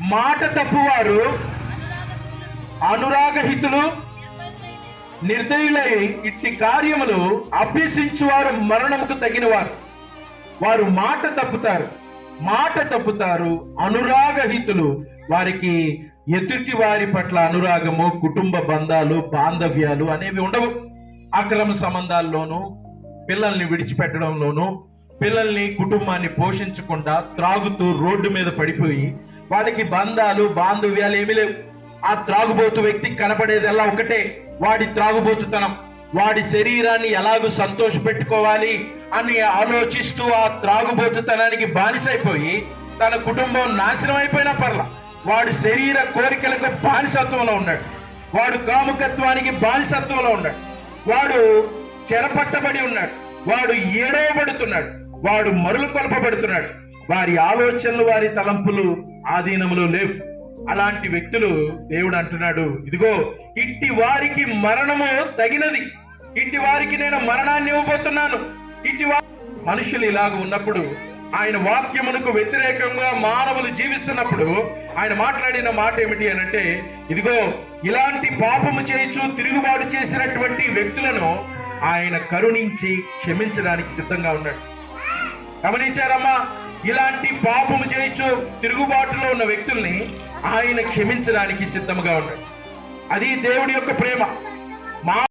మాట తప్పువారు, అనురాగహితులు, నిర్దయులై ఇట్టి కార్యములు అభ్యసించువారు మరణముకు తగినవారు. వారు మాట తప్పుతారు. అనురాగహితులు, వారికి ఎదుటి వారి పట్ల అనురాగము, కుటుంబ బంధాలు, బాంధవ్యాలు అనేవి ఉండవు. అక్రమ సంబంధాల్లోనూ, పిల్లల్ని విడిచిపెట్టడంలోనూ, పిల్లల్ని కుటుంబాన్ని పోషించకుండా త్రాగుతూ రోడ్డు మీద పడిపోయి వాళ్ళకి బంధాలు, బాంధవ్యాలు ఏమీ లేవు. ఆ త్రాగుబోతు వ్యక్తికి కనపడేదల్లా ఒకటే, వాడి త్రాగుబోతుతనం. వాడి శరీరాన్ని ఎలాగూ సంతోష పెట్టుకోవాలి అని ఆలోచిస్తూ ఆ త్రాగుబోతుతనానికి బానిసైపోయి తన కుటుంబం నాశనం అయిపోయినా పర్లా, వాడు శరీర కోరికలకు బానిసత్వంలో ఉన్నాడు, వాడు కాముకత్వానికి బానిసత్వంలో ఉన్నాడు, వాడు చెరపట్టబడి ఉన్నాడు, వాడు ఏడవబడుతున్నాడు, వాడు మరులు కొలపబడుతున్నాడు. వారి ఆలోచనలు, వారి తలంపులు ఆధీనములో లేవు. అలాంటి వ్యక్తులు దేవుడు అంటున్నాడు, ఇదిగో ఇట్టి వారికి మరణము తగినది, ఇట్టి వారికి నేను మరణాన్ని ఇవ్వబోతున్నాను. మనుషులు ఇలాగ ఉన్నప్పుడు, ఆయన వాక్యమునకు వ్యతిరేకంగా మానవులు జీవిస్తున్నప్పుడు ఆయన మాట్లాడిన మాట ఏమిటి అనంటే, ఇదిగో ఇలాంటి పాపము చేయొచ్చు తిరుగుబాటు చేసినటువంటి వ్యక్తులను ఆయన కరుణించి క్షమించడానికి సిద్ధంగా ఉన్నాడు. గమనించారమ్మా? ఇలాంటి పాపము చేయొచ్చు తిరుగుబాటులో ఉన్న వ్యక్తుల్ని ఆయన క్షమించడానికి సిద్ధంగా ఉన్నాడు. అది దేవుడి యొక్క ప్రేమ.